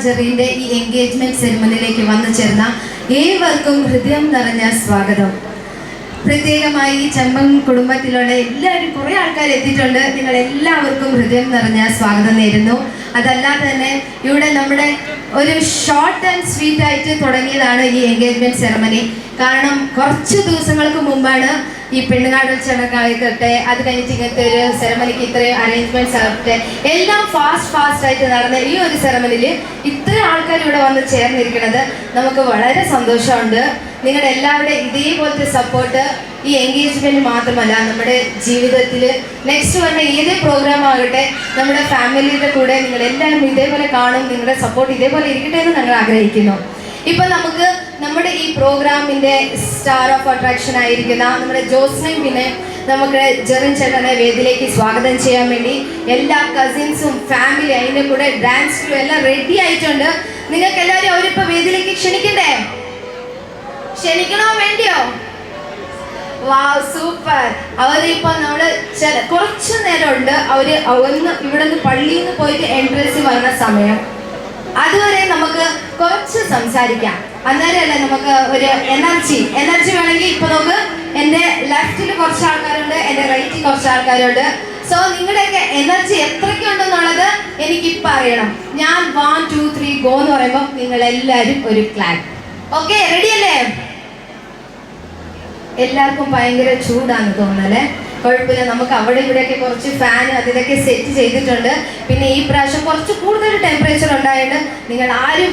ജെറിന്റെ ഈ എൻഗേജ്മെന്റ് സെറിമണിയിലേക്ക് വന്നു ചേർന്ന ഏവർക്കും ഹൃദയം നിറഞ്ഞ സ്വാഗതം. പ്രത്യേകമായി ചെമ്പൻ കുടുംബത്തിലുള്ള എല്ലാവരും കുറേ ആൾക്കാർ എത്തിയിട്ടുണ്ട്. നിങ്ങൾ എല്ലാവർക്കും ഹൃദയം നിറഞ്ഞ സ്വാഗതം നേരുന്നു. അതല്ലാതെ തന്നെ ഇവിടെ നമ്മുടെ ഒരു ഷോർട്ട് ആൻഡ് സ്വീറ്റ് ആയിട്ട് തുടങ്ങിയതാണ് ഈ എൻഗേജ്മെന്റ് സെറമണി. കാരണം കുറച്ച് ദിവസങ്ങൾക്ക് മുമ്പാണ് ഈ പെണ്ണുകാടൽ ചടങ്ങായിക്കട്ടെ, അത് കഴിഞ്ഞിട്ട് ഇങ്ങനത്തെ ഒരു സെറമണിക്ക് ഇത്രയും അറേഞ്ച്മെന്റ്സ് ആകട്ടെ, എല്ലാം ഫാസ്റ്റ് ആയിട്ട് നടന്ന ഈ ഒരു സെറമണിയിൽ ഇത്ര ആൾക്കാർ ഇവിടെ വന്ന് ചേർന്നിരിക്കുന്നത് നമുക്ക് വളരെ സന്തോഷമുണ്ട്. നിങ്ങളുടെ എല്ലാവരുടെയും ഇതേപോലത്തെ സപ്പോർട്ട് ഈ എൻഗേജ്മെന്റ് മാത്രമല്ല, നമ്മുടെ ജീവിതത്തിൽ നെക്സ്റ്റ് വന്ന ഏത് പ്രോഗ്രാം ആകട്ടെ, നമ്മുടെ ഫാമിലിയുടെ കൂടെ നിങ്ങളെല്ലാവരും ഇതേപോലെ കാണും. നിങ്ങളുടെ സപ്പോർട്ട് ഇതേപോലെ ഇരിക്കട്ടെ എന്ന് ഞങ്ങൾ ആഗ്രഹിക്കുന്നു. ഇപ്പൊ നമുക്ക് നമ്മുടെ ഈ പ്രോഗ്രാമിന്റെ സ്റ്റാർ ഓഫ് അട്രാക്ഷൻ ആയിരിക്കുന്ന നമ്മുടെ ജോസ്നയും പിന്നെ നമുക്ക് ജെറിൻ ചേട്ടനെ വേദിയിലേക്ക് സ്വാഗതം ചെയ്യാൻ വേണ്ടി എല്ലാ കസിൻസും ഫാമിലി അതിൻ്റെ കൂടെ ഡാൻസ് എല്ലാം റെഡി ആയിട്ടുണ്ട്. നിങ്ങൾക്ക് എല്ലാവരും അവരിപ്പോ വേദിയിലേക്ക് ക്ഷണിക്കണ്ടേ? ക്ഷണിക്കണോ വേണ്ടിയോ? വാവ്, സൂപ്പർ. അവരിപ്പോ നമ്മള് കുറച്ചു നേരം ഉണ്ട്. അവര് ഇവിടെ നിന്ന് പള്ളിയിൽ നിന്ന് പോയിട്ട് എൻട്രൻസിൽ വരുന്ന സമയം അതുവരെ നമുക്ക് കുറച്ച് സംസാരിക്കാം. അന്നേരമല്ലേ നമുക്ക് ഒരു എനർജി വേണമെങ്കിൽ ഇപ്പൊ നമുക്ക് എൻ്റെ ലെഫ്റ്റിൽ കുറച്ച് ആൾക്കാരുണ്ട്, എൻ്റെ റൈറ്റിൽ കുറച്ച് ആൾക്കാരുണ്ട്. സോ നിങ്ങളുടെയൊക്കെ എനർജി എത്രയ്ക്കുണ്ടെന്നുള്ളത് എനിക്കിപ്പോൾ അറിയണം. ഞാൻ 1 2 3 ഗോ എന്ന് പറയുമ്പോൾ നിങ്ങൾ എല്ലാവരും ഒരു ക്ലാപ്പ്. ഓക്കെ, റെഡി അല്ലേ? എല്ലാവർക്കും ഭയങ്കര ചൂടാന്ന് തോന്നുന്നല്ലേ? കുഴപ്പമില്ല, നമുക്ക് അവിടെ ഇവിടെയൊക്കെ കുറച്ച് ഫാൻ അതിലൊക്കെ സെറ്റ് ചെയ്തിട്ടുണ്ട്. പിന്നെ ഈ പ്രാവശ്യം കുറച്ച് കൂടുതൽ ടെമ്പറേച്ചർ ഉണ്ടായിട്ട് നിങ്ങൾ ആരും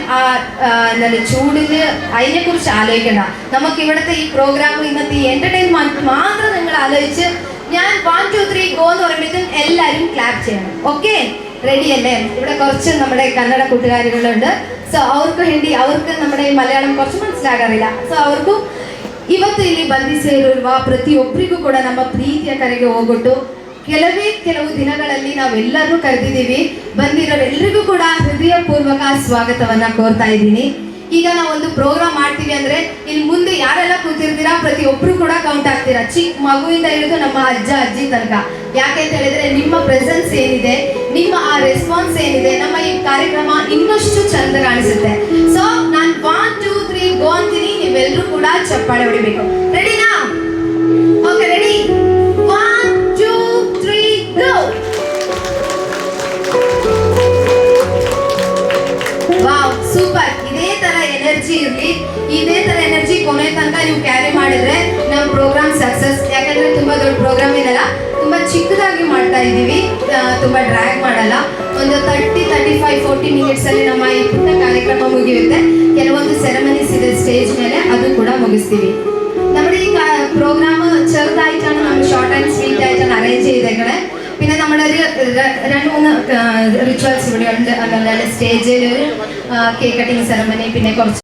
എന്താണ് ചൂടിന് അതിനെക്കുറിച്ച് ആലോചിക്കണ്ട. നമുക്ക് ഇവിടുത്തെ ഈ പ്രോഗ്രാം ഇന്നത്തെ ഈ എന്റർടൈൻമെന്റ് മാത്രം നിങ്ങൾ ആലോചിച്ച് ഞാൻ 1 2 3 ഗോ എന്ന് പറയുമ്പോഴത്തേക്കും എല്ലാവരും ക്ലാപ്പ് ചെയ്യണം. ഓക്കെ, റെഡി അല്ലേ? ഇവിടെ കുറച്ച് നമ്മുടെ കന്നഡ കൂട്ടുകാരികളുണ്ട്. സോ ಅವർക്ക് നമ്മുടെ മലയാളം കുറച്ച് മനസ്സിലാകാറിಲ್ಲ. ಸೊ ಅವ್ರಿಗೂ ಇವತ್ತು ಇಲ್ಲಿ ಬಂದು ಸೇರಿರುವ ಪ್ರತಿಯೊಬ್ಬರಿಗೂ ಕೂಡ ನಮ್ಮ ಪ್ರೀತಿಯ ಕರೆಗೆ ಹೋಗ್ಬಿಟ್ಟು ಕೆಲವು ದಿನಗಳಲ್ಲಿ ನಾವೆಲ್ಲರೂ ಕರೆದಿದ್ದೀವಿ. ಬಂದಿರೋರೆಲ್ಲರಿಗೂ ಕೂಡ ಹೃದಯಪೂರ್ವಕ ಸ್ವಾಗತವನ್ನ ಕೋರ್ತಾ ಇದ್ದೀನಿ. ಈಗ ನಾವೊಂದು ಪ್ರೋಗ್ರಾಮ್ ಮಾಡ್ತೀವಿ ಅಂದ್ರೆ ಇಲ್ಲಿ ಮುಂದೆ ಯಾರೆಲ್ಲ ಕೂತಿರ್ತೀರಾ ಪ್ರತಿಯೊಬ್ಬರು ಕೂಡ ಕೌಂಟ್ ಆಗ್ತೀರಾ, ಚಿಕ್ಕ ಮಗುವಿಂದ ಹಿಡಿದು ನಮ್ಮ ಅಜ್ಜ ಅಜ್ಜಿ ತನಕ. ಯಾಕೆ ಅಂತ ಹೇಳಿದ್ರೆ ನಿಮ್ಮ ಪ್ರೆಸೆನ್ಸ್ ಏನಿದೆ, ನಿಮ್ಮ ಆ ರೆಸ್ಪಾನ್ಸ್ ಏನಿದೆ, ನಮ್ಮ ಈ ಕಾರ್ಯಕ್ರಮ ಇನ್ನಷ್ಟು ಚಂದ ಕಾಣಿಸುತ್ತೆ. ಸೊ ನಾನು 1 2 3 ಗೋ ಅಂತೀನಿ, ನೀವೆಲ್ಲರೂ ಕೂಡ ಚಪ್ಪಾಳೆ ಹೊಡಿಬೇಕು. ರೆಡಿನಾ? Okay, ready? 1 2 3 go. Wow, super. ಇದೇ ತರ ಎನರ್ಜಿ ಇರಲಿ. ಇದೇ ತರ ಎನರ್ಜಿ ಕೊನೆ ತನಕ ನೀವು ಕ್ಯಾರಿ ಮಾಡಿದ್ರೆ ನಮ್ಮ ಪ್ರೋಗ್ರಾಮ್ ಸಕ್ಸಸ್. ಯಾಕಂದ್ರೆ ತುಂಬಾ ದೊಡ್ಡ ಪ್ರೋಗ್ರಾಮ್ ಇದೆಲ್ಲ, ತುಂಬಾ ಚಿಕ್ಕದಾಗಿ ಮಾಡ್ತಾ ಇದ್ದೀವಿ, ತುಂಬಾ ಡ್ರ್ಯಾಗ್ ಮಾಡಲ್ಲ. ಒಂದು 30-35-40 ಮಿನಿಟ್ಸ್ ಅಲ್ಲಿ ನಮ್ಮ ಈ ಪುಟ್ಟ ಕಾರ್ಯಕ್ರಮ ಮುಗಿಯುತ್ತೆ. ಕೆಲವೊಂದು ಸೆರೆಮನೀಸ್ ಇದೆ ಸ್ಟೇಜ್ ಮೇಲೆ, ಅದು ಕೂಡ ಮುಗಿಸ್ತೀವಿ. നമ്മുടെ ഈ പ്രോഗ്രാം ചെറുതായിട്ടാണ് നമ്മൾ ഷോർട്ട് ആൻഡ് സ്വീറ്റ് ആയിട്ടാണ് അറേഞ്ച് ചെയ്തേക്കണേ. പിന്നെ നമ്മുടെ ഒരു 2-3 റിച്വൽസ് ഇവിടെ ഉണ്ട്. അതുപോലെ സ്റ്റേജിൽ ഒരു കേക്ക് കട്ടിങ് സെറമണി, പിന്നെ കുറച്ച്